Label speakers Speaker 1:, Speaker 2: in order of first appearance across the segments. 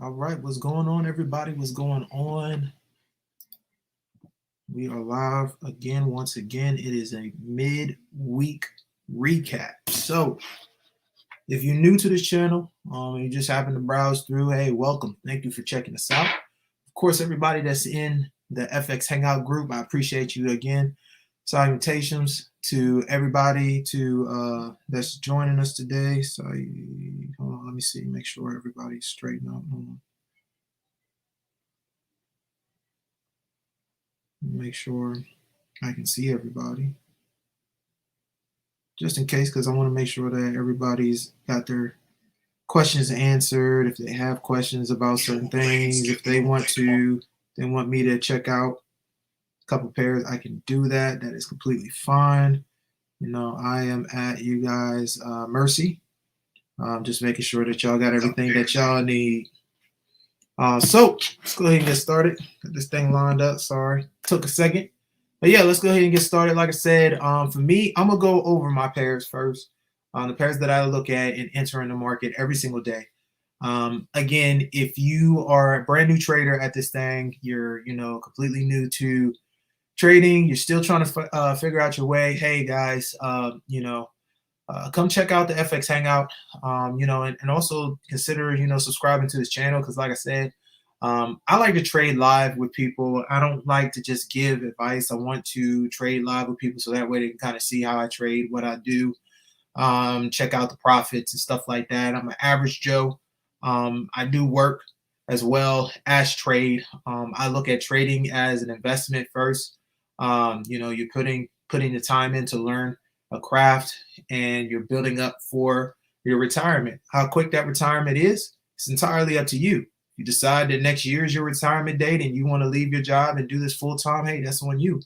Speaker 1: All right, what's going on, everybody? What's going on? We are live again. Once again, it is a mid-week recap. So, if you're new to this channel, and you just happen to browse through, hey, welcome. Thank you for checking us out. Of course, everybody that's in the FX Hangout group, I appreciate you again. Salutations to everybody that's joining us today. So, hold on, let me see, make sure everybody's straightened out. Hold on. Make sure I can see everybody. Just in case, because I want to make sure that everybody's got their questions answered. If they have questions about certain things, if they want me to check out a couple pairs, I can do that. That is completely fine. I am at you guys' mercy. Just making sure that y'all got everything that y'all need. So let's go ahead and get started. Got this thing lined up. Sorry, took a second. But yeah, let's go ahead and get started. Like I said, for me, I'm going to go over my pairs first. The pairs that I look at and enter in the market every single day. Again, if you are a brand new trader at this thing, you're, completely new to trading, you're still trying to figure out your way. Hey, guys, come check out the FX Hangout, and also consider, subscribing to this channel because, like I said, I like to trade live with people. I don't like to just give advice. I want to trade live with people so that way they can kind of see how I trade, what I do, check out the profits and stuff like that. I'm an average Joe. I do work as well as trade. I look at trading as an investment first. You're putting the time in to learn a craft and you're building up for your retirement. How quick that retirement is, it's entirely up to you. You decide that next year is your retirement date and you want to leave your job and do this full time, hey, that's on you.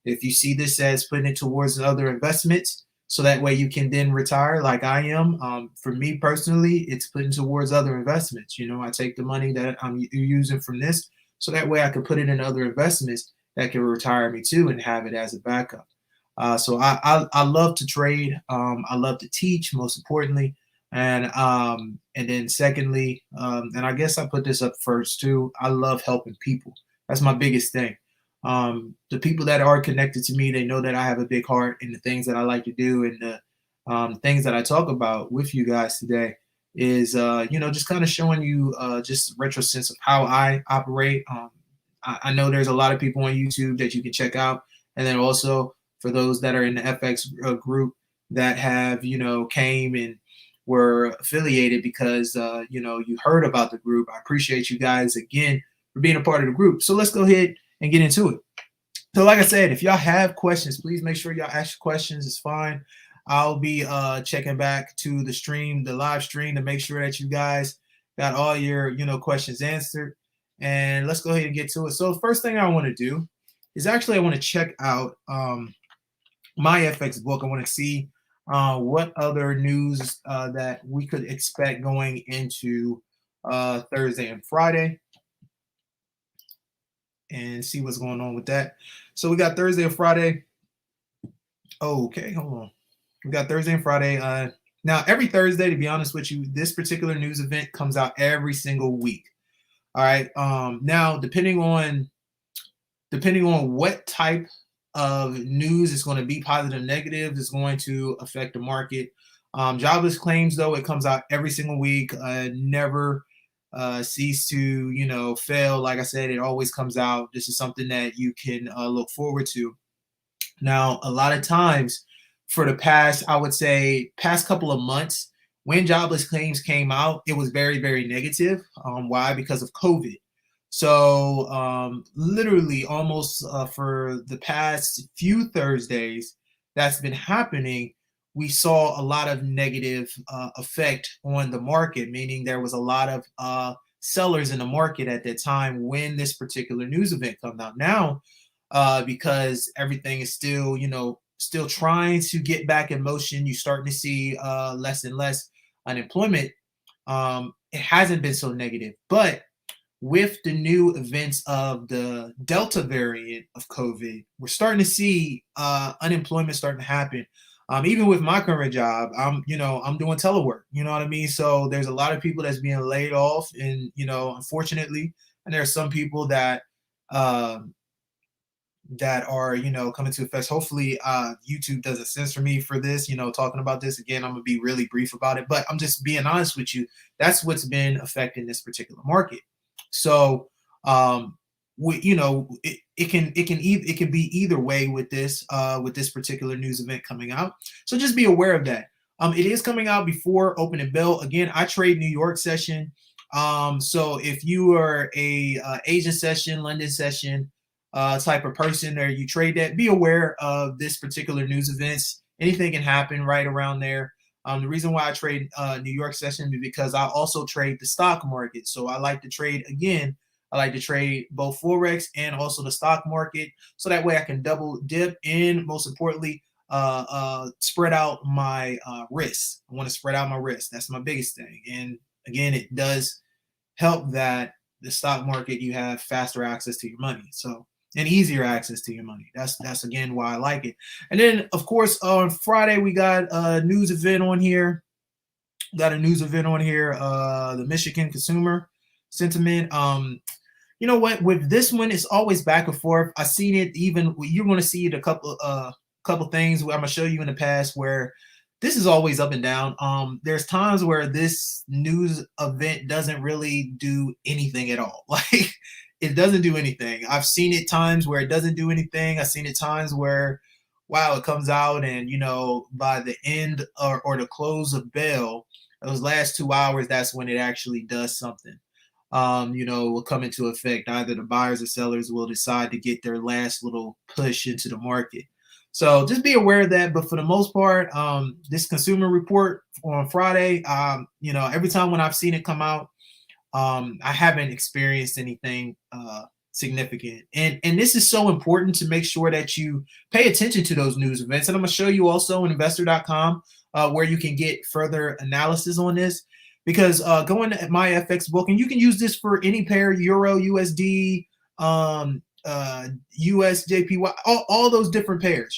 Speaker 1: If you see this as putting it towards other investments, so that way you can then retire like I am. For me personally, it's putting towards other investments. I take the money that I'm using from this, so that way I can put it in other investments that can retire me too and have it as a backup. So I love to trade. I love to teach, most importantly. And then secondly, and I guess I put this up first too, I love helping people. That's my biggest thing. The people that are connected to me, they know that I have a big heart in the things that I like to do, and the things that I talk about with you guys today is, just kind of showing you just retro sense of how I operate. I know there's a lot of people on YouTube that you can check out, and then also for those that are in the FX group that have, came and were affiliated because, you heard about the group. I appreciate you guys again for being a part of the group. So let's go ahead and get into it. So like I said, if y'all have questions, please make sure y'all ask questions. It's fine. I'll be checking back to the live stream to make sure that you guys got all your, questions answered. And let's go ahead and get to it. So the first thing I want to do is actually I want to check out my FX book. I want to see what other news that we could expect going into Thursday and Friday, and see what's going on with that. So we got Thursday and Friday. Okay, hold on. We got Thursday and Friday. Now, every Thursday, to be honest with you, this particular news event comes out every single week. All right. Now, depending on what type of news is going to be positive, negative, is going to affect the market. Jobless claims, though, it comes out every single week. Never cease to fail. Like I said, it always comes out. This is something that you can look forward to. Now, a lot of times for the past couple of months, when jobless claims came out, it was very, very negative. Why? Because of COVID. So literally almost for the past few Thursdays that's been happening, we saw a lot of negative effect on the market, meaning there was a lot of sellers in the market at that time when this particular news event comes out. Now, because everything is still trying to get back in motion, you're starting to see less and less unemployment. It hasn't been so negative, but with the new events of the Delta variant of COVID, we're starting to see unemployment starting to happen. Even with my current job, I'm doing telework. You know what I mean? So there's a lot of people that's being laid off, and unfortunately, and there are some people um, that are coming to effects. Hopefully, YouTube doesn't censor me for this. Talking about this again, I'm gonna be really brief about it, but I'm just being honest with you. That's what's been affecting this particular market. So, it can be either way with this particular news event coming out. So just be aware of that. It is coming out before opening bell. Again, I trade New York session. So if you are a Asian session, London session type of person, or you trade that, be aware of this particular news events. Anything can happen right around there. The reason why I trade New York session is because I also trade the stock market. So I like to trade again. I like to trade both Forex and also the stock market. So that way I can double dip and most importantly, spread out my risk. I want to spread out my risk. That's my biggest thing. And again, it does help that the stock market, you have faster access to your money. So and easier access to your money. That's again why I like it. And then of course on Friday we got a news event on here. The Michigan consumer sentiment. You know what? With this one, it's always back and forth. I've seen it even. You're going to see it a couple things where I'm going to show you in the past where this is always up and down. There's times where this news event doesn't really do anything at all. Like it doesn't do anything. I've seen it times where it doesn't do anything. I've seen it times where, wow, it comes out and by the end or the close of bell, those last 2 hours, that's when it actually does something. Will come into effect. Either the buyers or sellers will decide to get their last little push into the market. So just be aware of that. But for the most part, this consumer report on Friday, every time when I've seen it come out, I haven't experienced anything significant. And this is so important to make sure that you pay attention to those news events. And I'm going to show you also in investor.com where you can get further analysis on this. Because go into my FX book, and you can use this for any pair, Euro, USD, US, JPY, all those different pairs.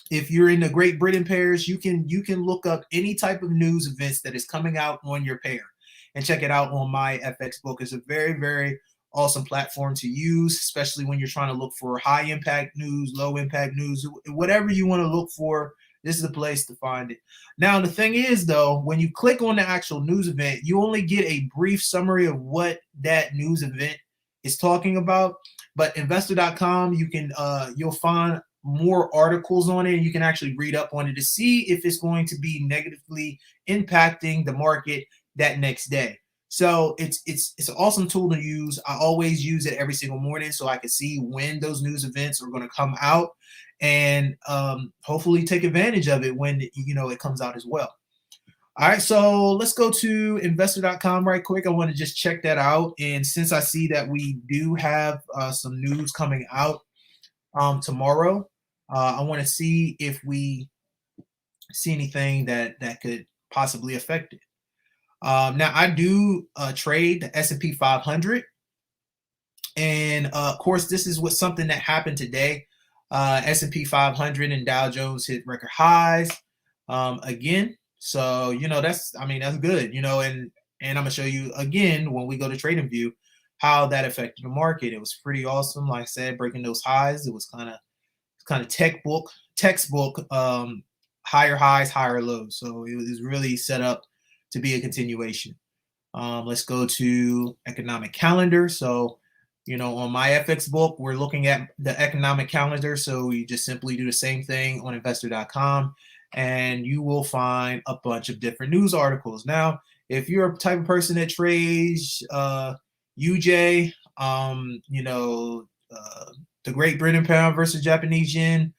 Speaker 1: If you're in the Great Britain pairs, you can look up any type of news events that is coming out on your pair and check it out on my FX book. It's a very, very awesome platform to use, especially when you're trying to look for high impact news, low impact news, whatever you want to look for. This is the place to find it. Now, the thing is, though, when you click on the actual news event, you only get a brief summary of what that news event is talking about. But investor.com, you'll find more articles on it, and you can actually read up on it to see if it's going to be negatively impacting the market that next day. So it's an awesome tool to use. I always use it every single morning so I can see when those news events are going to come out, and hopefully take advantage of it when it comes out as well. All right, so let's go to investor.com right quick. I want to just check that out. And since I see that we do have some news coming out tomorrow, I want to see if we see anything that could possibly affect it. Now, I do trade the S&P 500. And of course, this is something that happened today. S&P 500 and Dow Jones hit record highs again. So, that's good, and I'm going to show you again when we go to TradingView how that affected the market. It was pretty awesome. Like I said, breaking those highs. It was kind of textbook, higher highs, higher lows. So it was really set up to be a continuation. Let's go to economic calendar. So, on my FX book, we're looking at the economic calendar. So you just simply do the same thing on investor.com, and you will find a bunch of different news articles. Now, if you're a type of person that trades UJ, the Great Britain pound versus Japanese yen,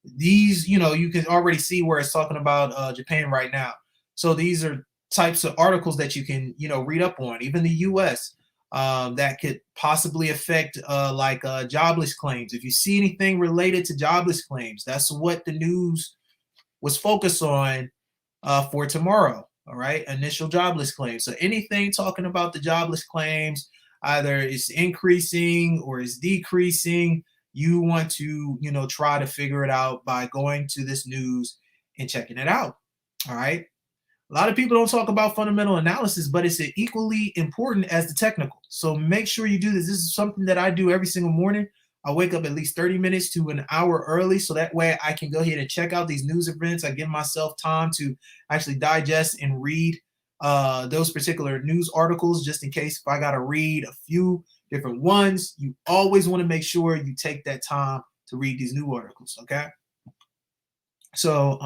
Speaker 1: these, you can already see where it's talking about Japan right now. So these are types of articles that you can, read up on. Even the U.S. That could possibly affect jobless claims. If you see anything related to jobless claims, that's what the news was focused on for tomorrow. All right, initial jobless claims. So anything talking about the jobless claims, either it's increasing or it's decreasing, you want to, try to figure it out by going to this news and checking it out. All right. A lot of people don't talk about fundamental analysis, but it's equally important as the technical. So make sure you do this. This is something that I do every single morning. I wake up at least 30 minutes to an hour early, so that way I can go ahead and check out these news events. I give myself time to actually digest and read those particular news articles, just in case if I got to read a few different ones. You always want to make sure you take that time to read these new articles. Okay. So,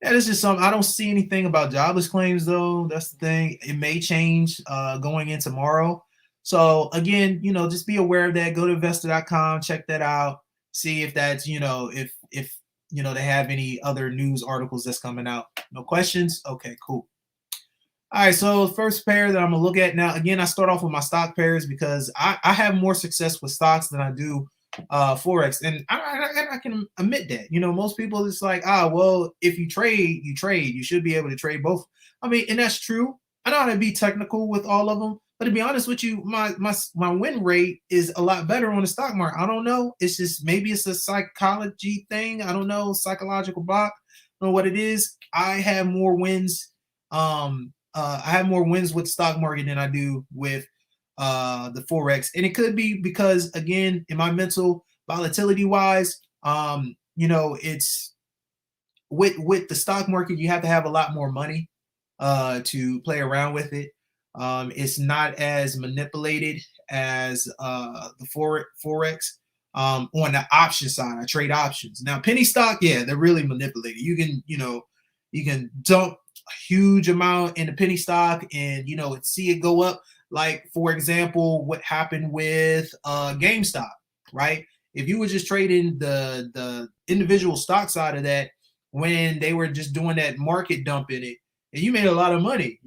Speaker 1: yeah, this is something. I don't see anything about jobless claims though. That's the thing. It may change going in tomorrow. So again, just be aware of that. Go to investor.com, check that out, see if that's, if they have any other news articles that's coming out. No questions? Okay, cool. All right, so first pair that I'm gonna look at now. Again, I start off with my stock pairs because I have more success with stocks than I do forex, and I can admit that. Most people it's like, well, if you trade, you trade. You should be able to trade both. I mean, and that's true. I know how to be technical with all of them, but to be honest with you, my win rate is a lot better on the stock market. I don't know. It's just maybe it's a psychology thing. I don't know, psychological block. I don't know what it is. I have more wins. I have more wins with stock market than I do with the forex, and it could be because again, in my mental volatility wise, it's with the stock market, you have to have a lot more money to play around with it. It's not as manipulated as the forex. On the option side, I trade options. Now, penny stock, yeah, they're really manipulated. You can dump a huge amount in the penny stock and see it go up. Like, for example, what happened with GameStop, right? If you were just trading the individual stock side of that when they were just doing that market dump in it, and you made a lot of money,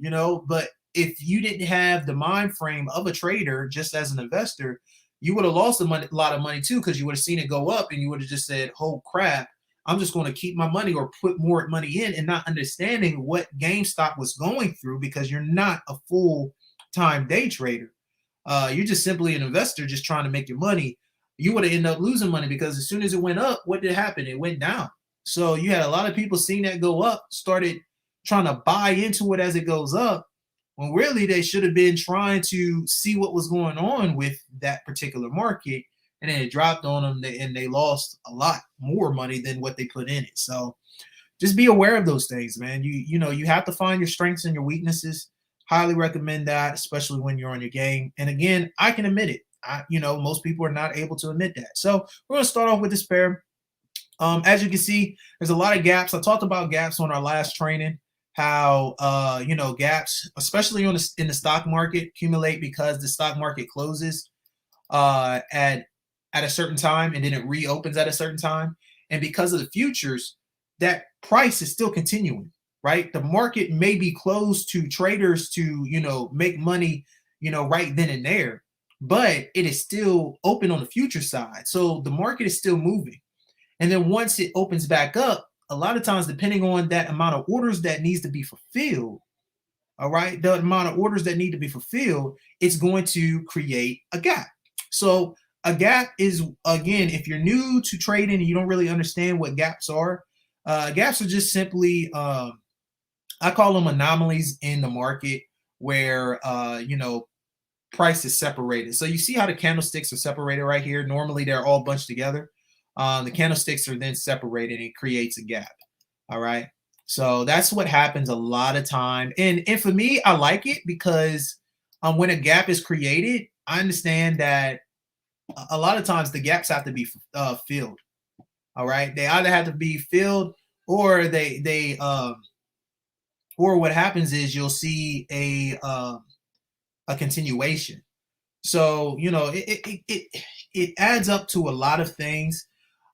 Speaker 1: but if you didn't have the mind frame of a trader, just as an investor, you would have lost a lot of money too, because you would have seen it go up and you would have just said, oh crap, I'm just going to keep my money or put more money in, and not understanding what GameStop was going through, because you're not a full-time day trader. You're just simply an investor just trying to make your money. You would have ended up losing money because as soon as it went up, what did happen? It went down. So you had a lot of people seeing that go up, started trying to buy into it as it goes up, when really they should have been trying to see what was going on with that particular market, and then it dropped on them and they lost a lot more money than what they put in it. So just be aware of those things, man. You have to find your strengths and your weaknesses. Highly recommend that, especially when you're on your game. And again, I can admit it. Most people are not able to admit that. So we're going to start off with this pair. As you can see, there's a lot of gaps. I talked about gaps on our last training, how gaps, especially in the stock market, accumulate because the stock market closes at a certain time and then it reopens at a certain time. And because of the futures, that price is still continuing, right? The market may be closed to traders to, make money, right then and there, but it is still open on the future side. So the market is still moving. And then once it opens back up, a lot of times, depending on that amount of orders that needs to be fulfilled, all right, the amount of orders that need to be fulfilled, it's going to create a gap. So a gap is, again, if you're new to trading and you don't really understand what gaps are just simply, I call them anomalies in the market where, price is separated. So you see how the candlesticks are separated right here. Normally they're all bunched together. The candlesticks are then separated and it creates a gap. All right. So that's what happens a lot of time. And for me, I like it because when a gap is created, I understand that a lot of times the gaps have to be filled. All right. They either have to be filled or or what happens is you'll see a continuation. So, it adds up to a lot of things.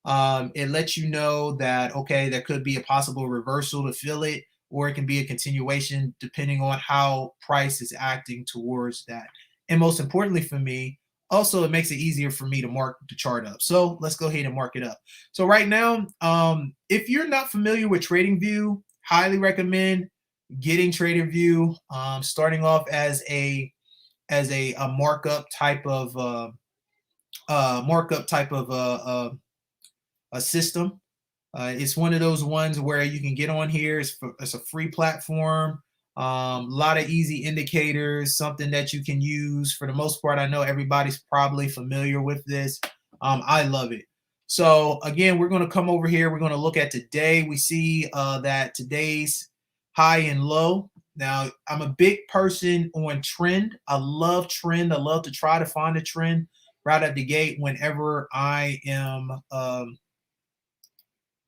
Speaker 1: It lets you know that, okay, there could be a possible reversal to fill it, or it can be a continuation depending on how price is acting towards that. And most importantly for me, also, it makes it easier for me to mark the chart up. So let's go ahead and mark it up. So right now, if you're not familiar with TradingView, highly recommend getting TradingView, starting off as a markup type of markup type of a system. It's one of those ones where you can get on here. It's a free platform. A lot of easy indicators, something that you can use. For the most part, I know everybody's probably familiar with this. I love it. So again, we're going to come over here. We're going to look at today. We see that today's high and low. Now, I'm a big person on trend. I love trend. I love to try to find a trend right at the gate whenever I am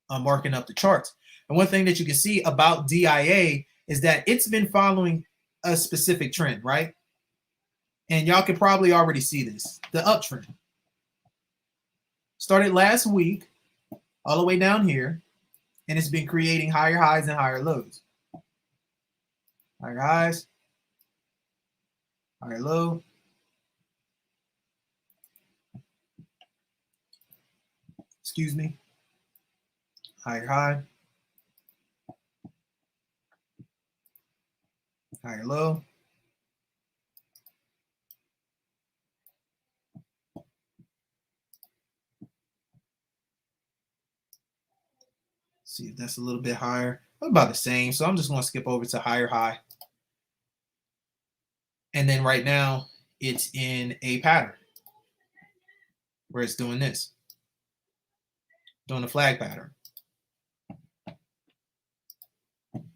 Speaker 1: marking up the charts. And one thing that you can see about DIA is that it's been following a specific trend, right? And y'all can probably already see this, the uptrend. Started last week, all the way down here, and it's been creating higher highs and higher lows. Higher highs, higher low. Excuse me. Higher high, higher low. See if that's a little bit higher. About the same. So I'm just going to skip over to higher high. And then right now it's in a pattern where it's doing this, doing a flag pattern,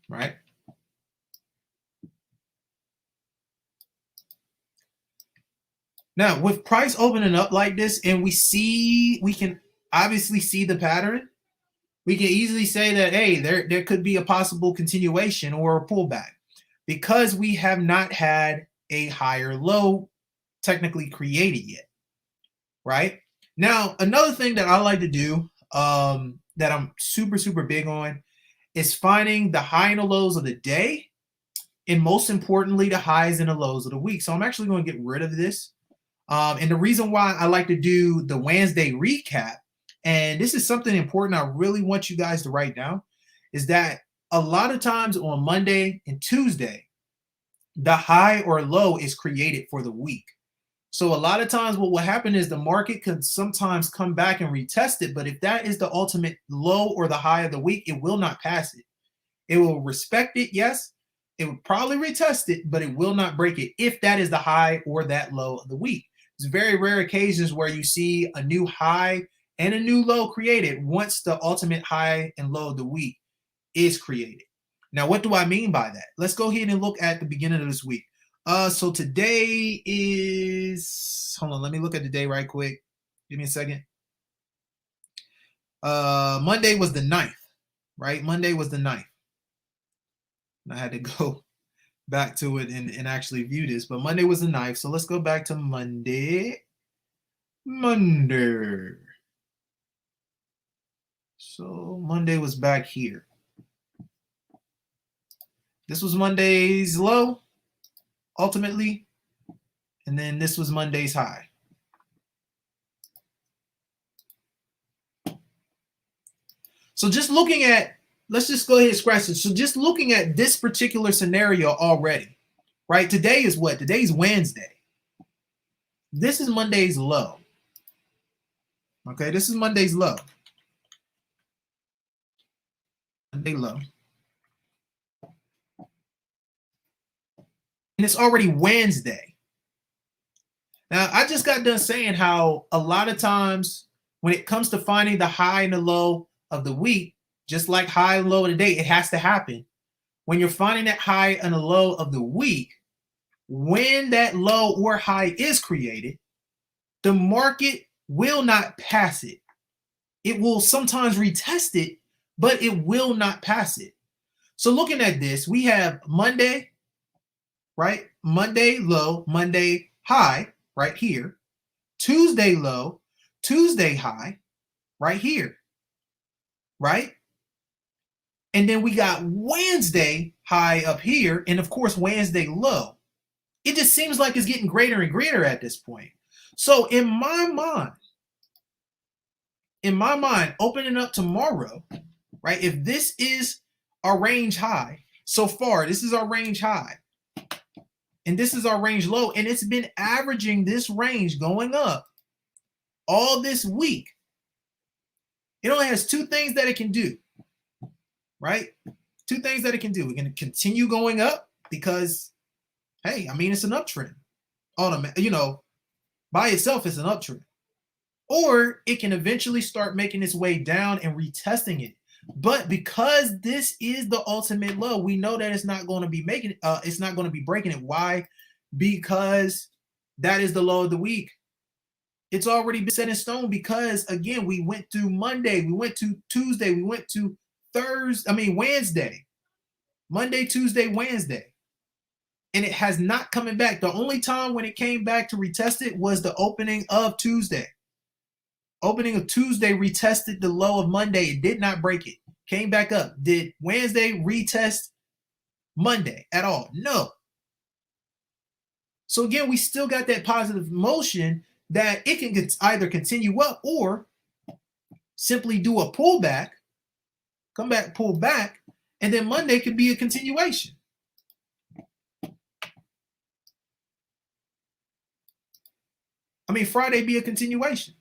Speaker 1: right? Now with price opening up like this, and we can obviously see the pattern, we can easily say that, hey, there could be a possible continuation or a pullback because we have not had a higher low technically created yet, right? Now, another thing that I like to do that I'm super big on is finding the high and the lows of the day, and most importantly, the highs and the lows of the week. So I'm actually going to get rid of this. And the reason why I like to do the Wednesday recap, and this is something important I really want you guys to write down, is that a lot of times on Monday and Tuesday, the high or low is created for the week. So a lot of times what will happen is the market can sometimes come back and retest it, but if that is the ultimate low or the high of the week, it will not pass it. It will respect it, yes. It will probably retest it, but it will not break it if that is the high or that low of the week. It's very rare occasions where you see a new high and a new low created once the ultimate high and low of the week is created. Now, what do I mean by that? Let's go ahead and look at the beginning of this week. So today is, hold on, let me look at the day right quick. Give me a second. Monday was the 9th, right? Monday was the 9th. And I had to go back to it and actually view this, but Monday was the 9th. So let's go back to Monday. So Monday was back here. This was Monday's low, ultimately, and then this was Monday's high. So just looking at, let's just go ahead and scratch it. So just looking at this particular scenario already, right? Today is what? Today's Wednesday. This is Monday's low. Okay, this is Monday's low. Monday low. And it's already Wednesday. Now, I just got done saying how a lot of times when it comes to finding the high and the low of the week, just like high and low of the day, it has to happen. When you're finding that high and the low of the week, when that low or high is created, the market will not pass it. It will sometimes retest it, but it will not pass it. So looking at this, we have Monday, right? Monday low, Monday high, right here. Tuesday low, Tuesday high, right here, right? And then we got Wednesday high up here, and of course, Wednesday low. It just seems like it's getting greater and greater at this point. So in my mind, opening up tomorrow, right? If this is our range high, so far, this is our range high, and this is our range low, and it's been averaging this range going up all this week, it only has two things that it can do, right? Two things that it can do. We're going to continue going up because, hey, I mean, it's an uptrend. By itself, it's an uptrend. Or it can eventually start making its way down and retesting it. But because this is the ultimate low, we know that it's not going to be it's not going to be breaking it. Why? Because that is the low of the week. It's already been set in stone because, again, we went through Monday, we went to Tuesday, we went to Wednesday, Monday, Tuesday, Wednesday. And it has not coming back. The only time when it came back to retest it was the opening of Tuesday. Opening of Tuesday retested the low of Monday. It did not break it. Came back up. Did Wednesday retest Monday at all? No. So again, we still got that positive motion that it can either continue up or simply do a pullback, come back, pull back, and then Monday could be a continuation. Friday be a continuation.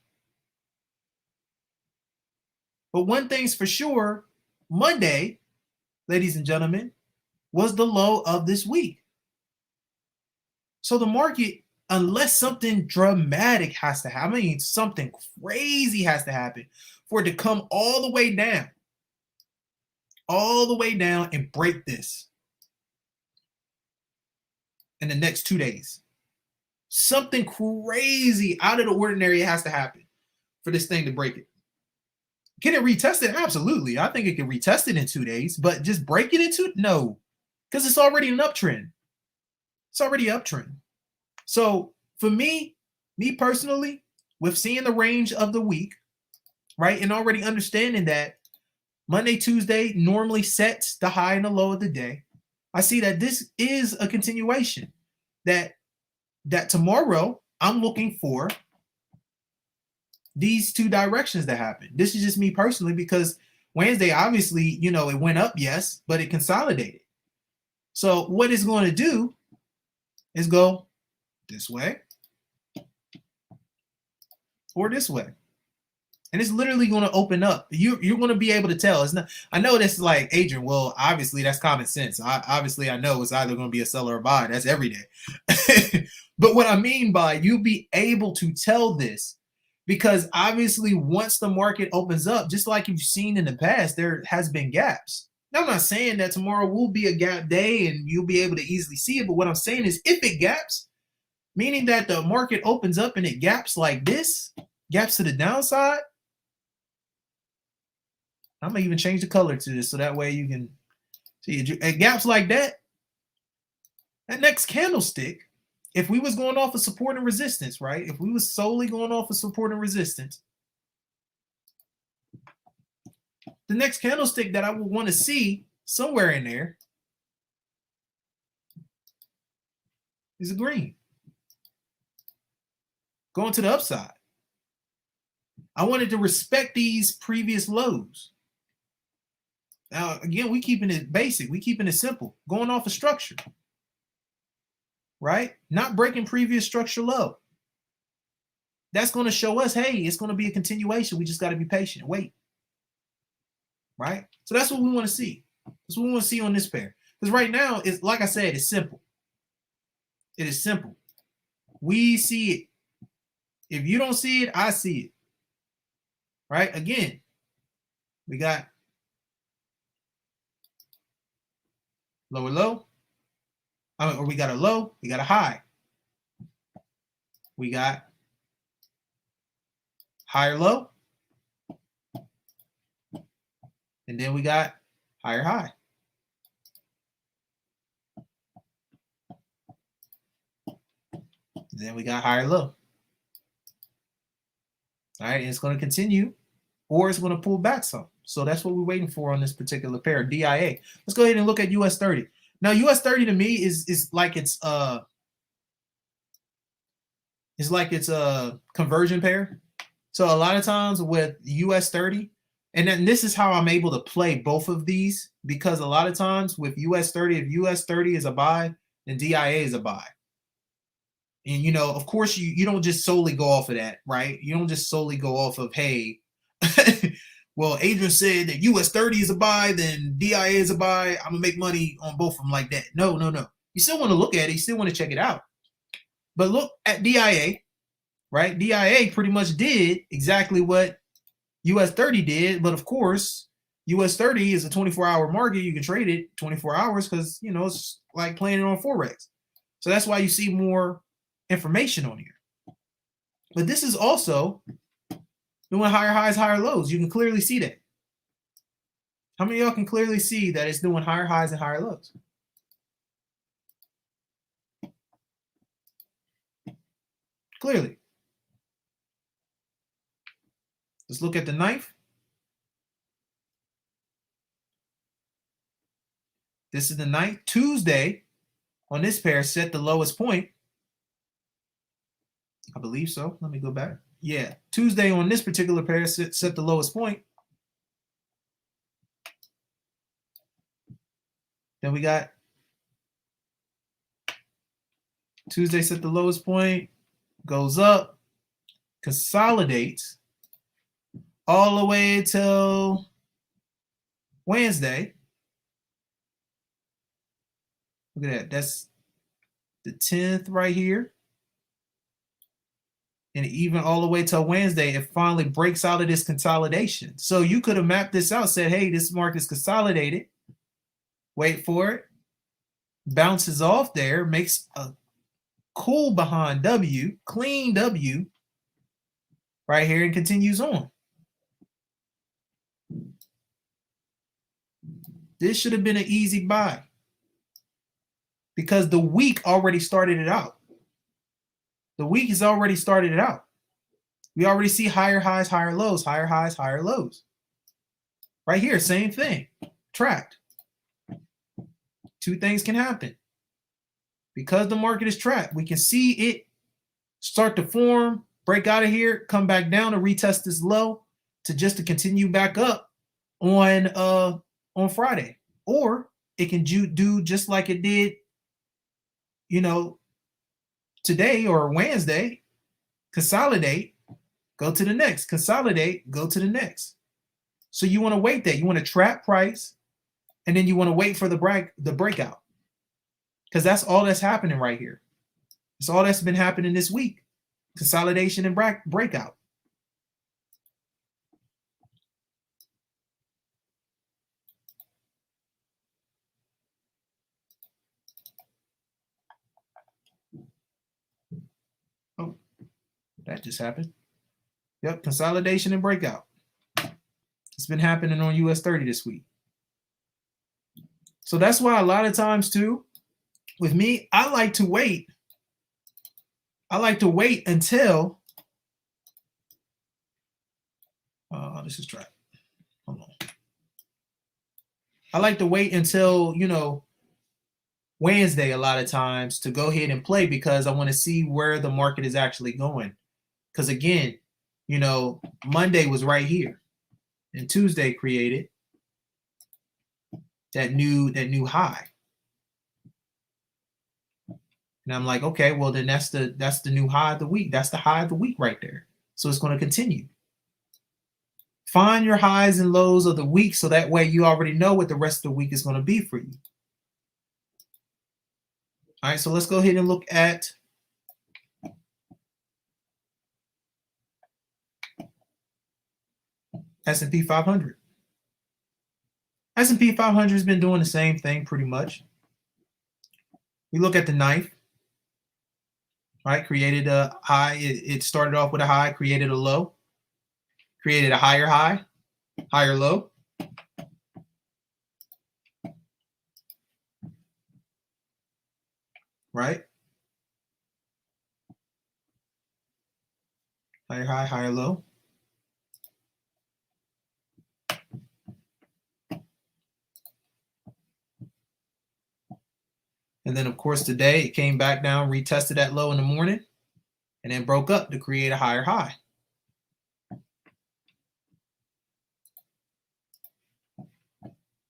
Speaker 1: But one thing's for sure, Monday, ladies and gentlemen, was the low of this week. So the market, unless something dramatic has to happen, something crazy has to happen for it to come all the way down and break this in the next 2 days. Something crazy out of the ordinary has to happen for this thing to break it. Can it retest it? Absolutely. I think it can retest it in 2 days, but just break it into it? No, because it's already an uptrend. It's already an uptrend. So for me personally, with seeing the range of the week, right, and already understanding that Monday, Tuesday normally sets the high and the low of the day, I see that this is a continuation. That tomorrow I'm looking for these two directions that happen. This is just me personally because Wednesday, obviously, it went up, yes, but it consolidated. So what it's going to do is go this way or this way. And it's literally going to open up. You're going to be able to tell. It's not. I know this is like, Adrian, well, obviously that's common sense. I know it's either going to be a seller or buy. That's every day. But what I mean by you'll be able to tell this because obviously once the market opens up, just like you've seen in the past, there has been gaps. Now, I'm not saying that tomorrow will be a gap day and you'll be able to easily see it. But what I'm saying is if it gaps, meaning that the market opens up and it gaps like this, gaps to the downside, I'm going to even change the color to this so that way you can see it. At gaps like that, that next candlestick, if we was going off of support and resistance, right? If we was solely going off of support and resistance, the next candlestick that I would want to see somewhere in there is a green. Going to the upside. I wanted to respect these previous lows. Now, again, we keeping it basic. We keeping it simple. Going off of structure. Right? Not breaking previous structure low. That's going to show us, hey, it's going to be a continuation. We just got to be patient. Wait. Right? So that's what we want to see. That's what we want to see on this pair. Because right now, it's like I said, it's simple. It is simple. We see it. If you don't see it, I see it. Right? Again, we got lower low. Or we got a low, we got a high. We got higher low. And then we got higher high. And then we got higher low. All right, and it's going to continue or it's going to pull back some. So that's what we're waiting for on this particular pair, DIA. Let's go ahead and look at US 30. Now, US 30 to me is like it's a conversion pair. So a lot of times with US 30, and then this is how I'm able to play both of these, because a lot of times with US 30, if US 30 is a buy, then DIA is a buy. And, you know, of course, you don't just solely go off of that, right? You don't just solely go off of, hey, well, Adrian said that US 30 is a buy, then DIA is a buy. I'm going to make money on both of them like that. No, no, no. You still want to look at it. You still want to check it out. But look at DIA, right? DIA pretty much did exactly what US 30 did. But of course, US 30 is a 24-hour market. You can trade it 24 hours because, you know, it's like playing it on Forex. So that's why you see more information on here. But this is also doing higher highs, higher lows. You can clearly see that. How many of y'all can clearly see that it's doing higher highs and higher lows? Clearly. Let's look at the knife. This is the knife. Tuesday on this pair set the lowest point. I believe so. Let me go back. Yeah, Tuesday on this particular pair set the lowest point. Then we got Tuesday set the lowest point, goes up, consolidates all the way till Wednesday. Look at that. That's the 10th right here. And even all the way till Wednesday, it finally breaks out of this consolidation. So you could have mapped this out, said, hey, this market's consolidated. Wait for it. Bounces off there, makes a cool behind W, clean W right here, and continues on. This should have been an easy buy because the week already started it out. The week has already started it out. We already see higher highs, higher lows, higher highs, higher lows. Right here, same thing, tracked. Two things can happen. Because the market is tracked, we can see it start to form, break out of here, come back down to retest this low to continue back up on Friday. Or it can do just like it did, you know, today or Wednesday, consolidate, go to the next, consolidate, go to the next. So you want to wait that. You want to trap price, and then you want to wait for the breakout. Because that's all that's happening right here. It's all that's been happening this week. Consolidation and breakout. Oh, that just happened. Yep, consolidation and breakout. It's been happening on US 30 this week. So that's why a lot of times too, with me, I like to wait. I like to wait until this is track. Hold on. I like to wait until, you know, Wednesday a lot of times to go ahead and play because I want to see where the market is actually going. Because again, you know, Monday was right here and Tuesday created that new high. And I'm like, okay, well then that's the new high of the week. That's the high of the week right there. So it's going to continue. Find your highs and lows of the week so that way you already know what the rest of the week is going to be for you. All right, so let's go ahead and look at S&P 500. S&P 500 has been doing the same thing pretty much. We look at the knife, right? Created a high. It started off with a high, created a low, created a higher high, higher low. Right? Higher high, higher low. And then, of course, today it came back down, retested that low in the morning, and then broke up to create a higher high.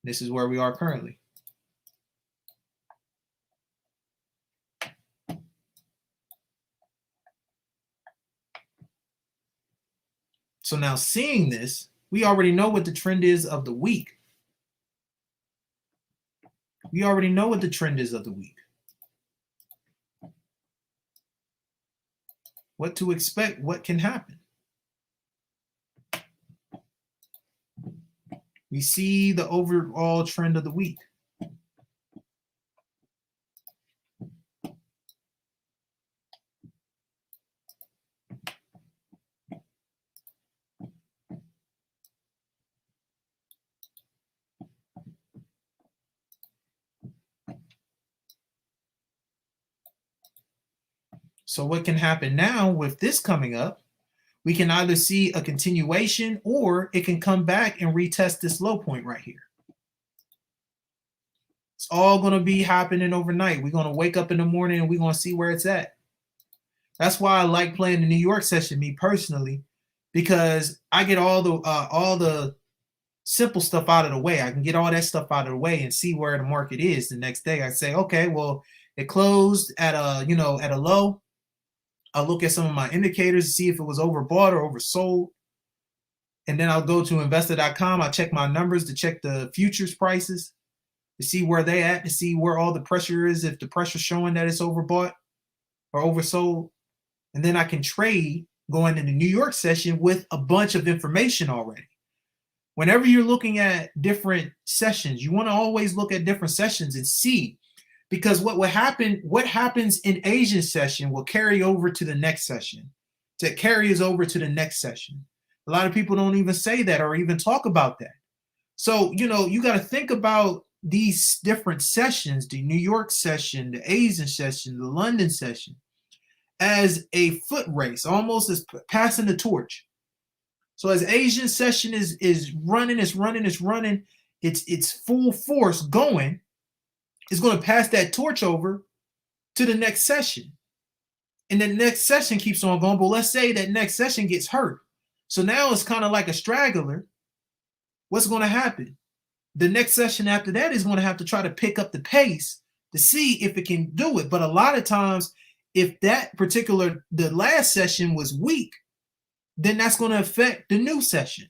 Speaker 1: This is where we are currently. So now seeing this, we already know what the trend is of the week. We already know what the trend is of the week. What to expect, what can happen. We see the overall trend of the week. So what can happen now with this coming up, we can either see a continuation or it can come back and retest this low point right here. It's all going to be happening overnight. We're going to wake up in the morning and we're going to see where it's at. That's why I like playing the New York session, me personally, because I get all the simple stuff out of the way. I can get all that stuff out of the way and see where the market is the next day. I say, okay, well, it closed at a low. I'll look at some of my indicators to see if it was overbought or oversold. And then I'll go to investor.com. I check my numbers to check the futures prices to see where they at, to see where all the pressure is, if the pressure's showing that it's overbought or oversold. And then I can trade going into the New York session with a bunch of information already. Whenever you're looking at different sessions, you want to always look at different sessions and see, because what happens in Asian session will carry over to the next session. That carries over to the next session. A lot of people don't even say that or even talk about that. So, you got to think about these different sessions, the New York session, the Asian session, the London session, as a foot race, almost as passing the torch. So as Asian session is running, it's full force going, it's going to pass that torch over to the next session. And the next session keeps on going. But let's say that next session gets hurt. So now it's kind of like a straggler. What's going to happen? The next session after that is going to have to try to pick up the pace to see if it can do it. But a lot of times, if the last session was weak, then that's going to affect the new session.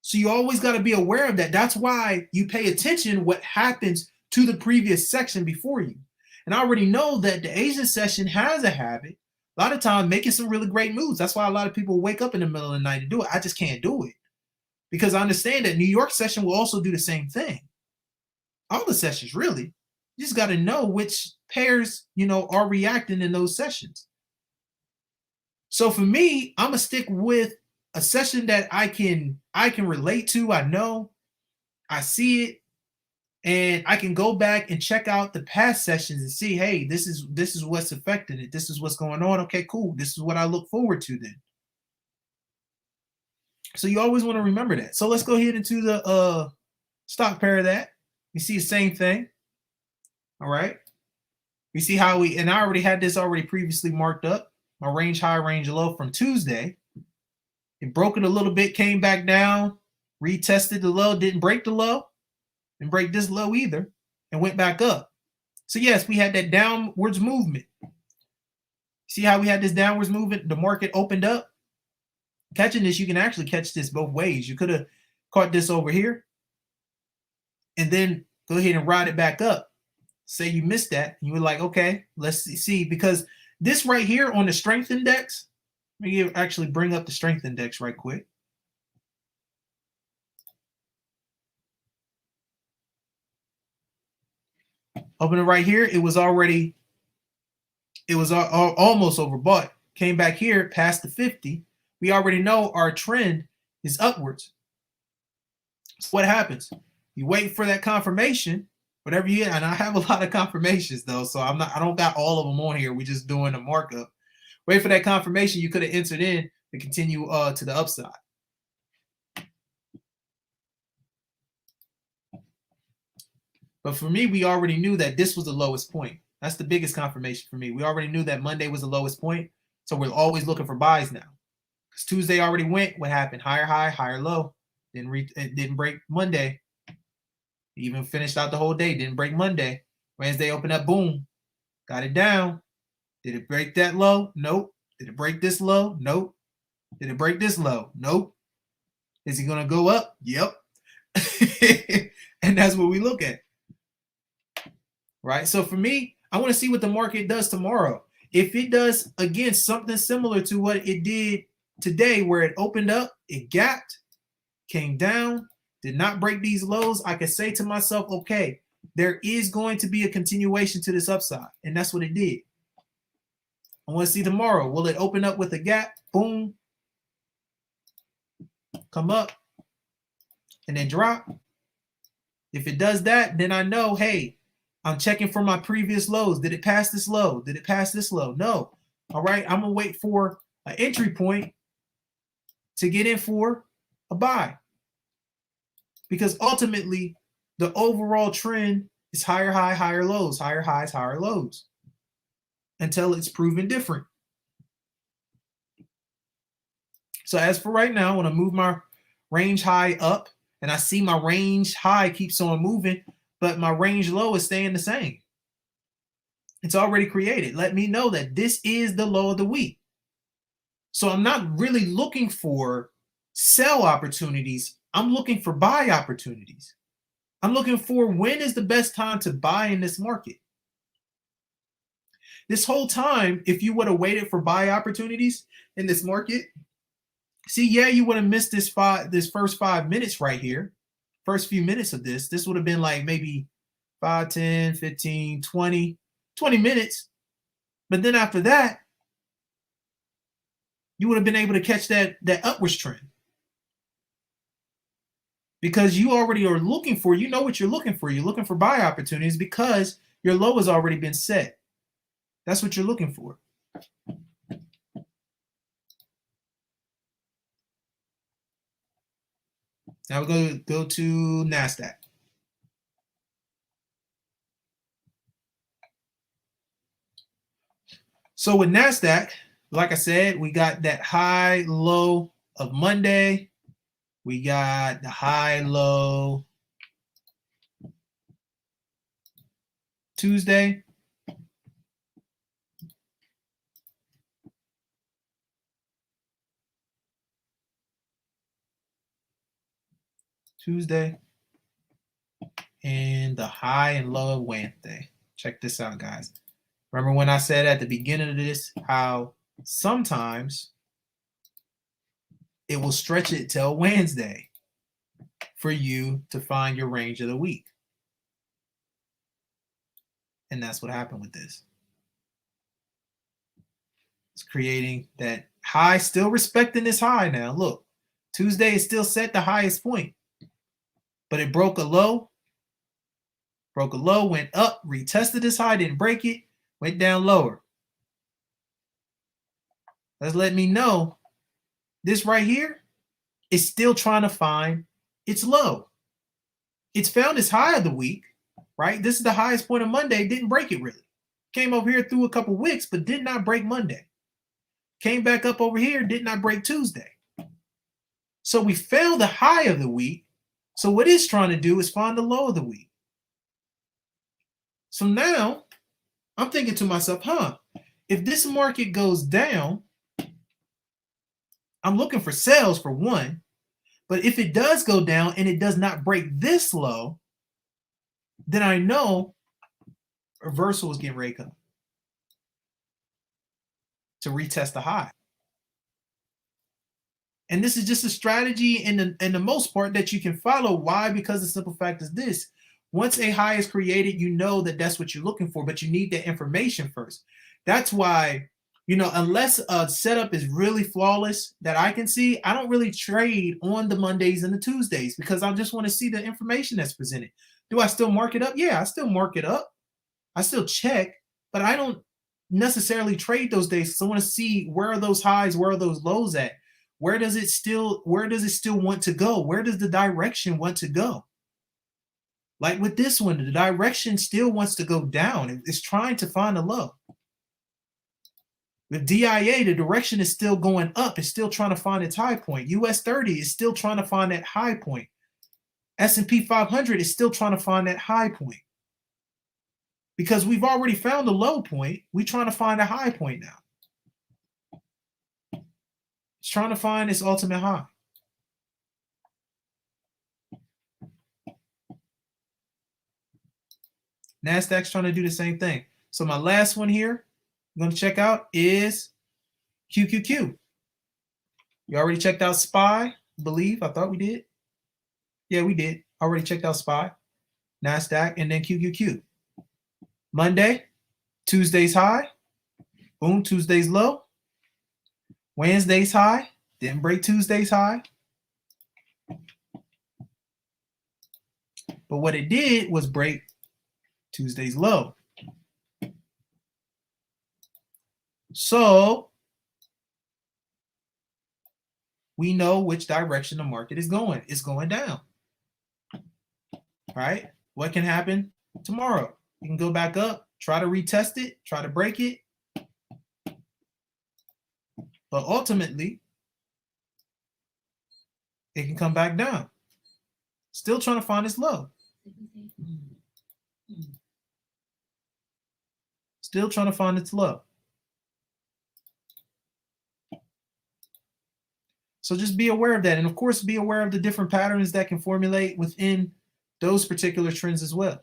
Speaker 1: So you always got to be aware of that. That's why you pay attention what happens to the previous section before you. And I already know that the Asian session has a habit, a lot of times, making some really great moves. That's why a lot of people wake up in the middle of the night to do it. I just can't do it because I understand that New York session will also do the same thing. All the sessions, really. You just got to know which pairs, are reacting in those sessions. So for me, I'm gonna stick with a session that I can relate to. I know, I see it, and I can go back and check out the past sessions and see, hey, this is what's affecting it. This is what's going on. Okay, cool. This is what I look forward to then. So you always want to remember that. So let's go ahead into the stock pair of that. You see the same thing. All right. We see how and I already had this already previously marked up. My range high, range low from Tuesday. It broke it a little bit, came back down, retested the low, didn't break the low, didn't break this low either, and went back up. So yes, we had that downwards movement. See how we had this downwards movement? The market opened up. Catching this, you can actually catch this both ways. You could have caught this over here and then go ahead and ride it back up. Say you missed that, and you were like, okay, let's see, because this right here on the strength index, let me actually bring up the strength index right quick. Opening right here, it was almost overbought. Came back here past the 50. We already know our trend is upwards. So what happens? You wait for that confirmation, whatever you get, and I have a lot of confirmations though, so I don't got all of them on here. We're just doing a markup. Wait for that confirmation. You could have entered in to continue to the upside. But for me, we already knew that this was the lowest point. That's the biggest confirmation for me. We already knew that Monday was the lowest point, so we're always looking for buys now. Because Tuesday already went. What happened? Higher high, higher low. It didn't break Monday. Even finished out the whole day. Didn't break Monday. Wednesday opened up. Boom. Got it down. Did it break that low? Nope. Did it break this low? Nope. Did it break this low? Nope. Is he going to go up? Yep. And that's what we look at. Right? So for me, I want to see what the market does tomorrow. If it does, again, something similar to what it did today, where it opened up, it gapped, came down, did not break these lows, I can say to myself, okay, there is going to be a continuation to this upside. And that's what it did. I want to see tomorrow. Will it open up with a gap? Boom. Come up and then drop. If it does that, then I know, hey, I'm checking for my previous lows. Did it pass this low? Did it pass this low? No. All right. I'm going to wait for an entry point to get in for a buy. Because ultimately, the overall trend is higher high, higher lows, higher highs, higher lows, until it's proven different. So as for right now, when I move my range high up, and I see my range high keeps on moving, but my range low is staying the same. It's already created. Let me know that this is the low of the week. So I'm not really looking for sell opportunities. I'm looking for buy opportunities. I'm looking for when is the best time to buy in this market. This whole time, if you would have waited for buy opportunities in this market, see, yeah, you would have missed this first 5 minutes right here. First few minutes of this would have been like maybe 5, 10, 15, 20 minutes. But then after that, you would have been able to catch that upwards trend. Because you already are looking for, you know what you're looking for. You're looking for buy opportunities because your low has already been set. That's what you're looking for. Now we're going to go to NASDAQ. So with NASDAQ, like I said, we got that high low of Monday. We got the high low Tuesday. And the high and low of Wednesday. Check this out, guys. Remember when I said at the beginning of this how sometimes it will stretch it till Wednesday for you to find your range of the week. And that's what happened with this. It's creating that high, still respecting this high now. Look, Tuesday is still set the highest point, but it broke a low, went up, retested this high, didn't break it, went down lower. Let's let me know this right here is still trying to find its low. It's found its high of the week, right? This is the highest point of Monday, didn't break it really. Came over here through a couple wicks, but did not break Monday. Came back up over here, did not break Tuesday. So we failed the high of the week. So what it's trying to do is find the low of the week. So now I'm thinking to myself, if this market goes down, I'm looking for sales for one. But if it does go down and it does not break this low, then I know reversal is getting ready to come to retest the high. And this is just a strategy in the most part that you can follow. Why? Because the simple fact is this. Once a high is created, you know that that's what you're looking for, but you need that information first. That's why, unless a setup is really flawless that I can see, I don't really trade on the Mondays and the Tuesdays because I just want to see the information that's presented. Do I still mark it up? Yeah, I still mark it up. I still check, but I don't necessarily trade those days. So I want to see where are those highs, where are those lows at? Where does it still want to go? Where does the direction want to go? Like with this one, the direction still wants to go down. It's trying to find a low. With DIA, the direction is still going up. It's still trying to find its high point. US 30 is still trying to find that high point. S&P 500 is still trying to find that high point. Because we've already found the low point, we're trying to find a high point now. It's trying to find its ultimate high. NASDAQ's trying to do the same thing. So my last one here I'm going to check out is QQQ. You already checked out SPY, I believe. I thought we did. Yeah, we did. Already checked out SPY, NASDAQ, and then QQQ. Monday, Tuesday's high. Boom, Tuesday's low. Wednesday's high. Didn't break Tuesday's high. But what it did was break Tuesday's low. So we know which direction the market is going. It's going down. Right? What can happen tomorrow? You can go back up, try to retest it, try to break it. But ultimately, it can come back down. Still trying to find its low. Still trying to find its low. So just be aware of that. And of course, be aware of the different patterns that can formulate within those particular trends as well.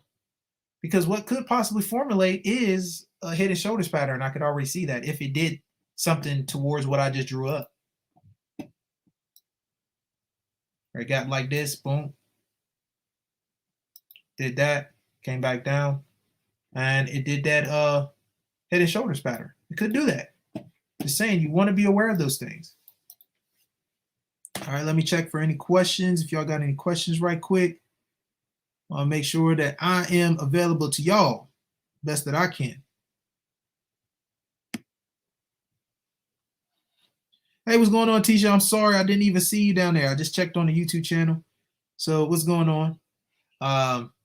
Speaker 1: Because what could possibly formulate is a head and shoulders pattern. I could already see that if it did something towards what I just drew up. It got like this, boom. Did that, came back down, and it did that head and shoulders pattern. It could do that. Just saying, you want to be aware of those things. All right, let me check for any questions. If y'all got any questions right quick, I'll make sure that I am available to y'all best that I can. Hey, what's going on, Tisha? I'm sorry I didn't even see you down there. I just checked on the YouTube channel. So what's going on?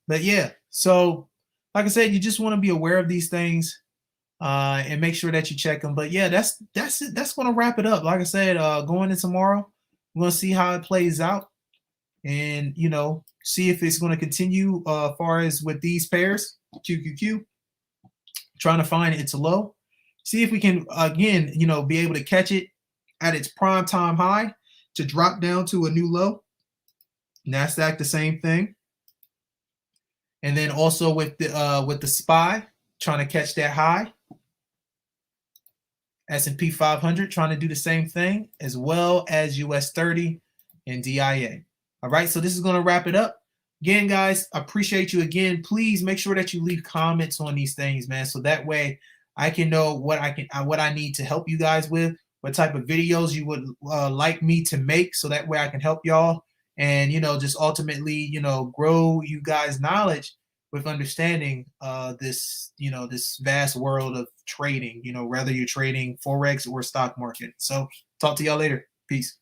Speaker 1: But yeah, so like I said, you just want to be aware of these things and make sure that you check them. But yeah, that's it. That's going to wrap it up. Like I said, going in tomorrow, we're going to see how it plays out and, you know, see if it's going to continue as far as with these pairs, QQQ, trying to find its low. See if we can, again, you know, be able to catch it at its prime time high to drop down to a new low. NASDAQ, the same thing. And then also with the SPY, trying to catch that high. S&P 500 trying to do the same thing, as well as US 30 and DIA. All right, so this is going to wrap it up. Again, guys, I appreciate you again. Please make sure that you leave comments on these things, man, so that way I can know what I need to help you guys with, what type of videos you would like me to make, so that way I can help y'all and, you know, just ultimately, you know, grow you guys' knowledge with understanding this, you know, this vast world of trading, you know, whether you're trading Forex or stock market. So talk to y'all later. Peace.